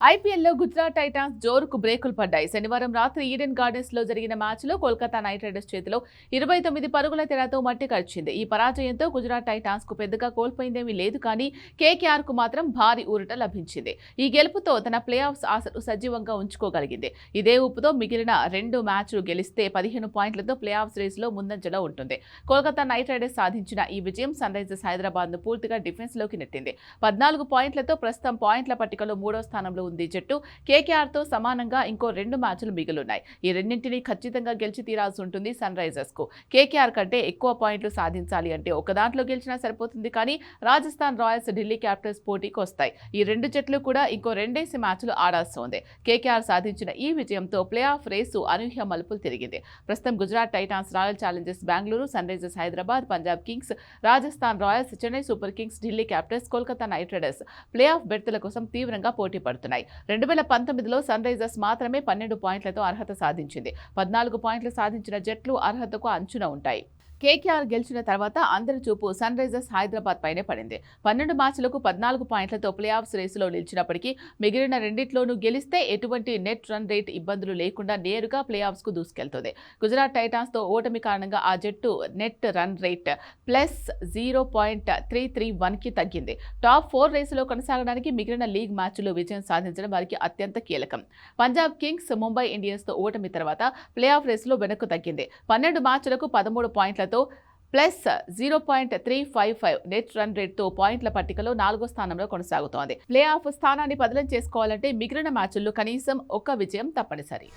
ఐపీఎల్లో గుజరాత్ టైటాన్స్ జోరుకు బ్రేకులు పడ్డాయి. శనివారం రాత్రి ఈడెన్ గార్డెన్స్ లో జరిగిన మ్యాచ్లో కోల్కతా నైట్ రైడర్స్ చేతిలో 29 పరుగుల తేడాతో మట్టి కరిచింది. ఈ పరాజయంతో గుజరాత్ టైటాన్స్ కు పెద్దగా కోల్పోయిందేమీ లేదు, కానీ కేకేఆర్ కు మాత్రం భారీ ఊరట లభించింది. ఈ గెలుపుతో తన ప్లే ఆఫ్స్ ఆశలు సజీవంగా ఉంచుకోగలిగింది. ఇదే ఊపుతో మిగిలిన 2 మ్యాచ్లు గెలిస్తే 15 పాయింట్లతో ప్లే ఆఫ్స్ రేస్ లో ముందంజలో ఉంటుంది. కోల్కతా నైట్ రైడర్స్ సాధించిన ఈ విజయం సన్ రైజర్స్ హైదరాబాద్ ను పూర్తిగా డిఫెన్స్ లోకి నెట్టింది. 14 పాయింట్లతో ప్రస్తుతం పాయింట్ల పట్టికలో 3వ స్థానంలో ఉంది. జట్టు కేకేఆర్ తో సమానంగా ఇంకో 2 మ్యాచ్లు మిగిలున్నాయి. ఈ రెండింటినీ ఖచ్చితంగా గెలిచి తీరాల్సి ఉంటుంది సన్ రైజర్స్ కు. కేకేఆర్ కంటే ఎక్కువ పాయింట్లు సాధించాలి అంటే ఒక దాంట్లో గెలిచినా సరిపోతుంది, కానీ రాజస్థాన్ రాయల్స్, ఢిల్లీ క్యాపిటల్స్ పోటీకి వస్తాయి. ఈ 2 జట్లు కూడా ఇంకో 2 మ్యాచ్లు ఆడాల్సి ఉంది. కేకేఆర్ సాధించిన ఈ విజయంతో ప్లే ఆఫ్ రేసు అనూహ్య మలుపులు తిరిగింది. ప్రస్తుతం Gujarat Titans, Royal Challengers Bengaluru, Sunrisers Hyderabad, Punjab Kings, Rajasthan Royals, Chennai Super Kings, Delhi Capitals, Kolkata Knight Riders playoff బెర్తుల కోసం తీవ్రంగా పోటీ పడుతున్నాయి. 2019లో సన్ రైజర్స్ మాత్రమే 12 పాయింట్లతో అర్హత సాధించింది. 14 పాయింట్లు సాధించిన జట్లు అర్హతకు అంచున ఉంటాయి. కేకేఆర్ గెలిచిన తర్వాత అందరి చూపు సన్ రైజర్స్ హైదరాబాద్ పైనే పడింది. 12 మ్యాచ్లకు 14 పాయింట్లతో ప్లే ఆఫ్స్ రేసులో నిలిచినప్పటికీ మిగిలిన రెండిట్లోనూ గెలిస్తే ఎటువంటి నెట్ రన్ రేట్ ఇబ్బందులు లేకుండా నేరుగా ప్లే ఆఫ్స్ కు దూసుకెళ్తుంది. గుజరాత్ టైటాన్స్ తో ఓటమి కారణంగా ఆ జట్టు నెట్ రన్ రేట్ +0.331కి తగ్గింది. టాప్ 4 రేసులో కొనసాగడానికి మిగిలిన లీగ్ మ్యాచ్లో విజయం సాధించడం వారికి అత్యంత కీలకం. పంజాబ్ కింగ్స్ ముంబై ఇండియన్స్ తో ఓటమి తర్వాత ప్లే ఆఫ్ రేసులో వెనక్కు తగ్గింది. 12 మ్యాచ్లకు 13 పాయింట్ల +0.355 నెట్ రన్ రేట్తో పాయింట్ల పట్టికలో 4వ స్థానంలో కొనసాగుతోంది. ప్లే ఆఫ్ స్థానాన్ని బదిలీ చేసుకోవాలంటే మిగిలిన మ్యాచ్ల్లో కనీసం 1 విజయం తప్పనిసరి.